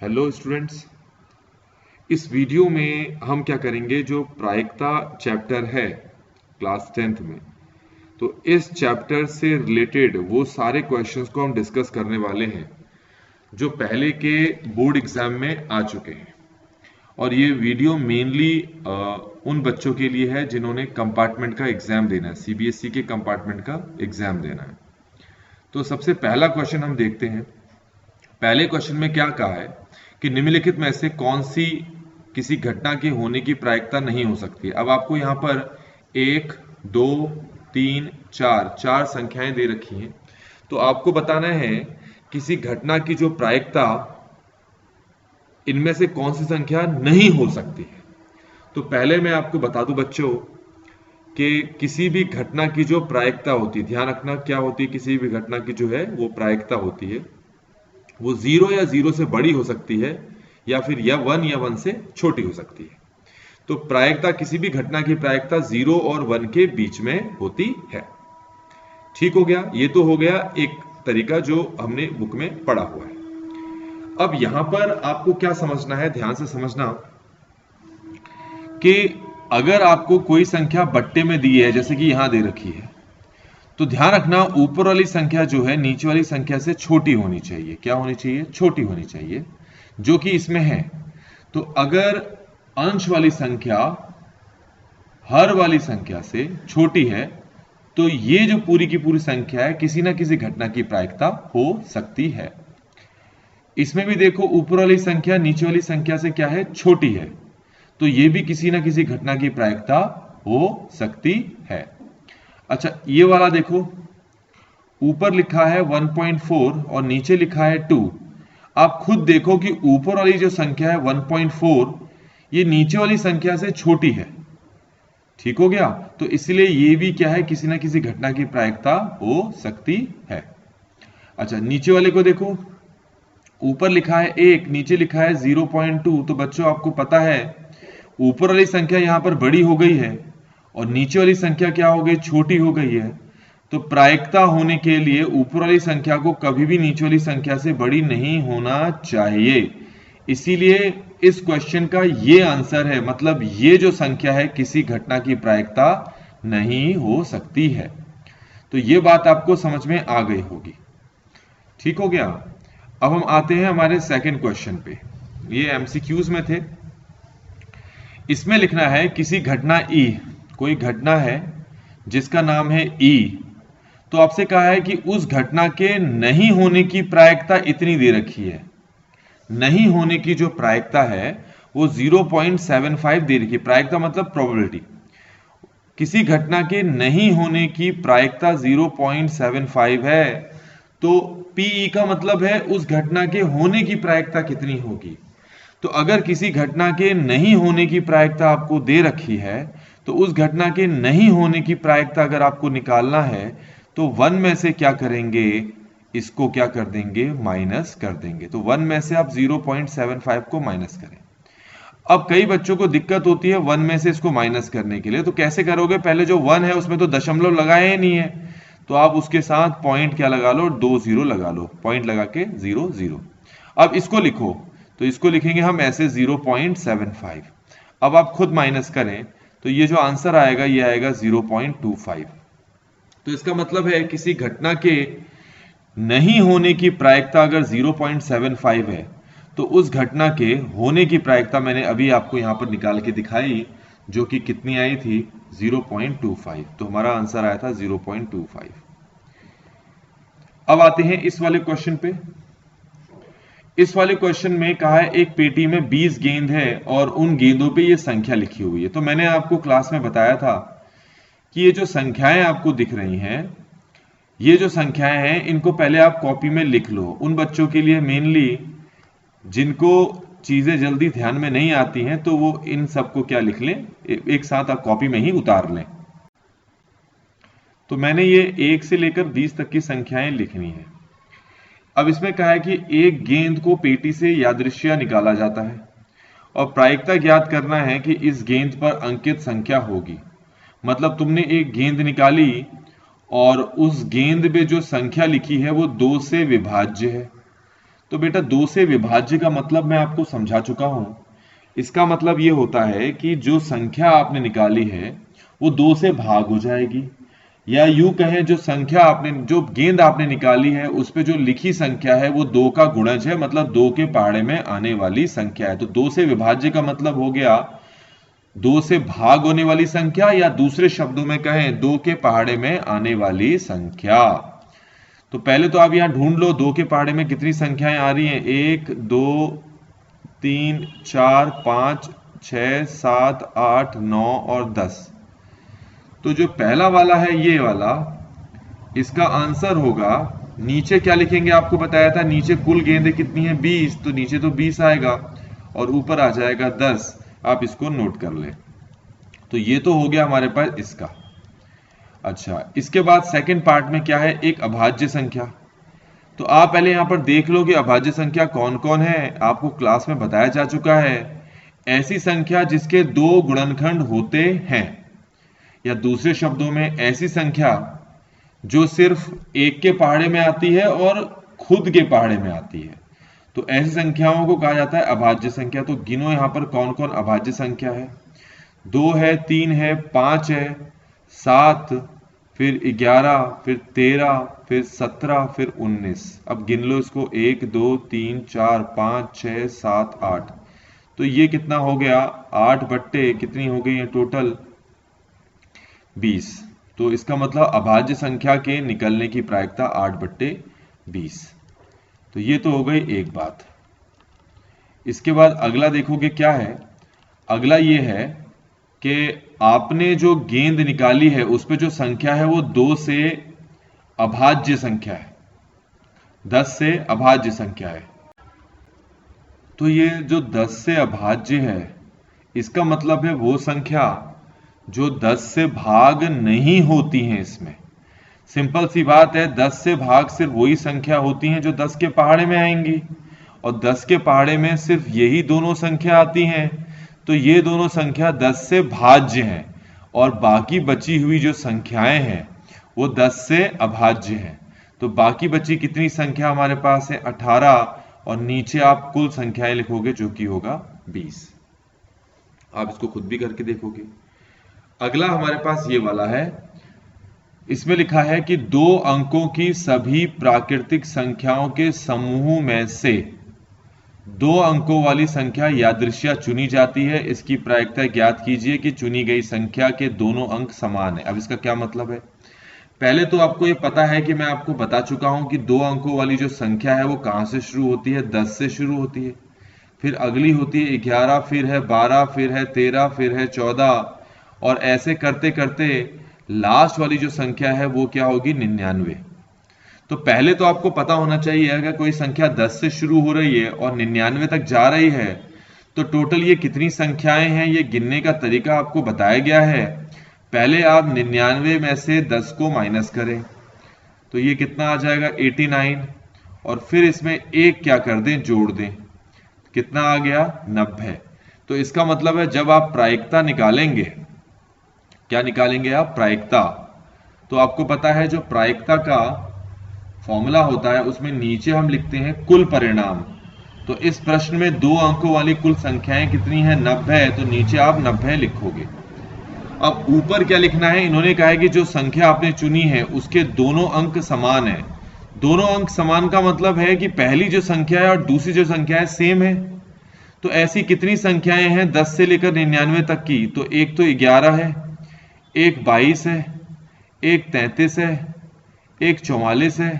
Hello students, इस video में हम क्या करेंगे, जो प्रायिकता चैप्टर है क्लास 10th में, तो इस चैप्टर से रिलेटेड वो सारे क्वेश्चंस को हम डिस्कस करने वाले हैं जो पहले के बोर्ड एग्जाम में आ चुके हैं। और ये वीडियो मेनली उन बच्चों के लिए है जिन्होंने कंपार्टमेंट का एग्जाम देना है, सीबीएसई के कंपार्टमेंट का एग्जाम देना है। तो सबसे पहला क्वेश्चन हम देखते हैं। पहले क्वेश्चन में क्या कहा है कि निम्नलिखित में से कौन सी किसी घटना के होने की प्रायिकता नहीं हो सकती। अब आपको यहां पर 1, 2, 3, 4 संख्याएं दे रखी हैं, तो आपको बताना है किसी घटना की जो प्रायिकता इनमें से कौन सी संख्या नहीं हो सकती है। तो पहले मैं आपको बता दूं बच्चों कि किसी भी घटना की जो प्रायिकता होती है, ध्यान रखना क्या होती है, किसी भी घटना की जो है वो प्रायिकता होती है, वो 0 या 0 से बड़ी हो सकती है या फिर या 1 या 1 से छोटी हो सकती है। तो प्रायिकता, किसी भी घटना की प्रायिकता 0 और 1 के बीच में होती है। ठीक हो गया, ये तो हो गया एक तरीका जो हमने बुक में पढ़ा हुआ है। अब यहां पर आपको क्या समझना है, ध्यान से समझना कि अगर आपको कोई संख्या बट्टे में दी है, जैसे कि यहां दे रखी है, तो ध्यान रखना ऊपर वाली संख्या जो है नीचे वाली संख्या से छोटी होनी चाहिए। क्या होनी चाहिए? छोटी होनी चाहिए, जो कि इसमें है। तो अगर अंश वाली संख्या हर वाली संख्या से छोटी है, तो ये जो पूरी की पूरी संख्या है किसी ना किसी घटना की प्रायिकता हो सकती है। इसमें भी देखो, ऊपर वाली संख्या नीचे वाली संख्या से क्या है? छोटी है, तो ये भी किसी ना किसी घटना की प्रायिकता हो सकती है। अच्छा, ये वाला देखो, ऊपर लिखा है 1.4 और नीचे लिखा है 2। आप खुद देखो कि ऊपर वाली जो संख्या है 1.4, ये नीचे वाली संख्या से छोटी है। ठीक हो गया, तो इसलिए ये भी क्या है, किसी ना किसी घटना की प्रायिकता हो सकती है। अच्छा, नीचे वाले को देखो, ऊपर लिखा है 1, नीचे लिखा है 0.2। तो बच्चों आपको पता है ऊपर वाली संख्या यहां पर बड़ी हो गई है और नीचे वाली संख्या क्या हो गई? छोटी हो गई है। तो प्रायिकता होने के लिए ऊपर वाली संख्या को कभी भी नीचे वाली संख्या से बड़ी नहीं होना चाहिए। इसीलिए इस क्वेश्चन का ये आंसर है, मतलब ये जो संख्या है किसी घटना की प्रायिकता नहीं हो सकती है। तो ये बात आपको समझ में आ गई होगी। ठीक हो गया। अब हम आते हैं हमारे सेकंड क्वेश्चन पे। ये एमसीक्यूज में थे। इसमें लिखना है किसी घटना ई, कोई घटना है जिसका नाम है ई, तो आपसे कहा है कि उस घटना के नहीं होने की प्रायिकता इतनी दे रखी है। नहीं होने की जो प्रायिकता है वो 0.75 दे रखी है। प्रायिकता मतलब प्रोबेबिलिटी। किसी घटना के नहीं होने की प्रायिकता 0.75 है, तो पीई का मतलब है उस घटना के होने की प्रायिकता कितनी होगी। तो अगर किसी घटना के नहीं होने की प्रायिकता आपको दे रखी है, तो उस घटना के नहीं होने की प्रायिकता अगर आपको निकालना है, तो 1 में से क्या करेंगे? इसको क्या कर देंगे? माइनस कर देंगे। तो 1 में से आप 0.75 को माइनस करें। अब कई बच्चों को दिक्कत होती है 1 में से इसको माइनस करने के लिए, तो कैसे करोगे? पहले जो 1 है उसमें तो दशमलव लगाए ही नहीं है, तो आप उसके साथ पॉइंट क्या लगा लो? 2 0 लगा लो, पॉइंट लगा के 0 0। अब इसको लिखो, तो इसको लिखेंगे हम ऐसे 0.75। अब आप खुद माइनस करें तो ये जो आंसर आएगा ये आएगा 0.25। तो इसका मतलब है किसी घटना के नहीं होने की प्रायिकता अगर 0.75 है, तो उस घटना के होने की प्रायिकता मैंने अभी आपको यहां पर निकाल के दिखाई, जो कि कितनी आई थी? 0.25। तो हमारा आंसर आया था 0.25। अब आते हैं इस वाले क्वेश्चन पे। इस वाले क्वेश्चन में कहा है एक पेटी में 20 गेंद है और उन गेंदों पे ये संख्या लिखी हुई है। तो मैंने आपको क्लास में बताया था कि ये जो संख्याएं आपको दिख रही हैं, ये जो संख्याएं हैं इनको पहले आप कॉपी में लिख लो। उन बच्चों के लिए मेनली जिनको चीजें जल्दी ध्यान में नहीं आती हैं, तो वो इन सबको क्या लिख लें, एक साथ आप कॉपी में ही उतार लें। तो मैंने ये 1 से लेकर 20 तक की संख्याएं लिखनी है। अब इसमें कहा है कि एक गेंद को पेटी से यादृच्छिक निकाला जाता है और प्रायिकता ज्ञात करना है कि इस गेंद पर अंकित संख्या होगी। मतलब तुमने एक गेंद निकाली और उस गेंद में जो संख्या लिखी है वो 2 से विभाज्य है। तो बेटा 2 से विभाज्य का मतलब मैं आपको समझा चुका हूं। इसका मतलब ये होता है कि जो संख्या आपने निकाली है वो 2 से भाग हो जाएगी, या यूं कहें जो संख्या आपने, जो गेंद आपने निकाली है उस पे जो लिखी संख्या है वो 2 का गुणज है, मतलब 2 के पहाड़े में आने वाली संख्या है। तो 2 से विभाज्य का मतलब हो गया 2 से भाग होने वाली संख्या, या दूसरे शब्दों में कहें 2 के पहाड़े में आने वाली संख्या। तो पहले तो आप यहां ढूंढ लो 2 के पहाड़े में कितनी संख्याएं आ रही हैं। 1 2 3 4 5 6 7 8 9 और 10। तो जो पहला वाला है ये वाला, इसका आंसर होगा, नीचे क्या लिखेंगे आपको बताया था, नीचे कुल गेंदें कितनी है 20, तो नीचे तो 20 आएगा और ऊपर आ जाएगा 10। आप इसको नोट कर ले। तो ये तो हो गया हमारे पास इसका। अच्छा, इसके बाद सेकंड पार्ट में क्या है, एक अभाज्य संख्या। तो आप पहले यहां पर देख लो कि अभाज्य संख्या कौन कौन है, आपको क्लास में बताया जा चुका है। ऐसी संख्या जिसके 2 गुणनखंड होते हैं, या दूसरे शब्दों में ऐसी संख्या जो सिर्फ एक के पहाड़े में आती है और खुद के पहाड़े में आती है, तो ऐसी संख्याओं को कहा जाता है अभाज्य संख्या। तो गिनो यहां पर कौन कौन अभाज्य संख्या है। 2 है, 3 है, 5 है, 7, फिर 11, फिर 13, फिर 17, फिर 19। अब गिन लो इसको, 1 2 3 4 5 6 7 8। तो ये कितना हो गया, 8 बट्टे कितनी हो गई है टोटल, 20। तो इसका मतलब अभाज्य संख्या के निकलने की प्रायिकता 8 बट्टे 20। तो ये तो हो गई एक बात। इसके बाद अगला देखोगे क्या है, अगला ये है कि आपने जो गेंद निकाली है उस पे जो संख्या है वो 2 से अभाज्य संख्या है, 10 से अभाज्य संख्या है। तो ये जो 10 से अभाज्य है, इसका मतलब है वो संख्या जो 10 से भाग नहीं होती हैं। इसमें सिंपल सी बात है, 10 से भाग सिर्फ वही संख्या होती हैं जो 10 के पहाड़े में आएंगी, और 10 के पहाड़े में सिर्फ यही दोनों संख्या आती हैं। तो ये दोनों संख्या 10 से भाज्य हैं, और बाकी बची हुई जो संख्याएं हैं वो 10 से अभाज्य हैं। तो बाकी बची कितनी संख्या हमारे पास है, 18, और नीचे आप कुल संख्याएं लिखोगे जो कि होगा 20। आप इसको खुद भी करके देखोगे। अगला हमारे पास ये वाला है, इसमें लिखा है कि 2 अंकों की सभी प्राकृतिक संख्याओं के समूह में से 2 अंकों वाली संख्या यादृच्छिक चुनी जाती है। इसकी प्रायिकता ज्ञात कीजिए कि चुनी गई संख्या के दोनों अंक समान है। अब इसका क्या मतलब है, पहले तो आपको ये पता है कि मैं आपको बता चुका हूं कि 2 अंकों वाली जो संख्या है वो कहां से शुरू होती है, 10 से शुरू होती है, फिर अगली होती है 11, फिर है 12, फिर है 13, फिर है 14, और ऐसे करते करते लास्ट वाली जो संख्या है वो क्या होगी, 99। तो पहले तो आपको पता होना चाहिए अगर कोई संख्या 10 से शुरू हो रही है और 99 तक जा रही है तो टोटल ये कितनी संख्याएं हैं, ये गिनने का तरीका आपको बताया गया है। पहले आप 99 में से 10 को माइनस करें तो ये कितना आ जाएगा, 89, और फिर इसमें एक क्या कर दें, जोड़ दें, कितना आ गया, 90। तो इसका मतलब है जब आप प्रायिकता निकालेंगे, क्या निकालेंगे आप, प्रायिकता, तो आपको पता है जो प्रायिकता का फॉर्मूला होता है उसमें नीचे हम लिखते हैं कुल परिणाम। तो इस प्रश्न में 2 अंकों वाली कुल संख्याएं कितनी है, 90, तो नीचे आप 90 लिखोगे। अब ऊपर क्या लिखना है, इन्होंने कहा है कि जो संख्या आपने चुनी है उसके दोनों अंक समान है। दोनों अंक समान का मतलब है कि पहली जो संख्या है और दूसरी जो संख्या है सेम है। तो ऐसी कितनी संख्याएं हैं 10 से लेकर 99 तक की, तो एक तो 11 है, एक 22 है, एक 33 है, एक 44 है,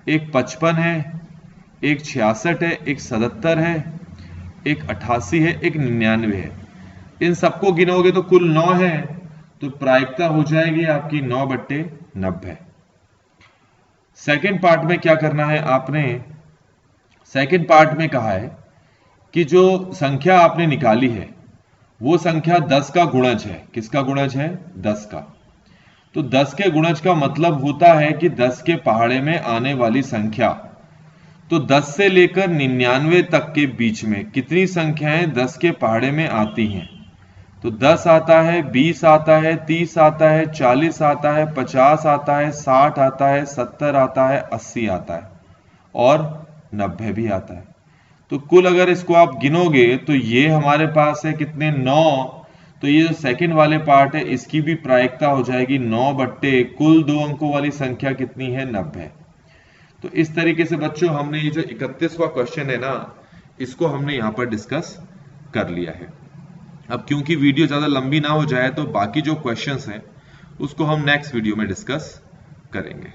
एक 55 है, एक 66 है, एक 77 है, एक 88 है, एक 99 है। इन सबको गिनोगे तो कुल 9 है, तो प्रायिकता हो जाएगी आपकी 9 बट्टे 90। सेकेंड पार्ट में क्या करना है आपने, सेकेंड पार्ट में कहा है कि जो संख्या आपने निकाली है वो संख्या 10 का गुणज है। किसका गुणज है, 10 का। तो 10 के गुणज का मतलब होता है कि 10 के पहाड़े में आने वाली संख्या। तो 10 से लेकर 99 तक के बीच में कितनी संख्याएं 10 के पहाड़े में आती हैं, तो 10 आता है, 20 आता है, 30 आता है, 40 आता है, 50 आता है, 60 आता है, 70 आता है, 80 आता है, और 90 भी आता है। तो कुल अगर इसको आप गिनोगे तो ये हमारे पास है कितने, 9। तो ये जो सेकंड वाले पार्ट है इसकी भी प्रायिकता हो जाएगी 9 बट्टे कुल 2 अंकों वाली संख्या कितनी है, 90। तो इस तरीके से बच्चों हमने ये जो 31वां क्वेश्चन है ना, इसको हमने यहां पर डिस्कस कर लिया है। अब क्योंकि वीडियो ज्यादा लंबी ना हो जाए तो बाकी जो क्वेश्चंस हैं उसको हम नेक्स्ट वीडियो में डिस्कस करेंगे।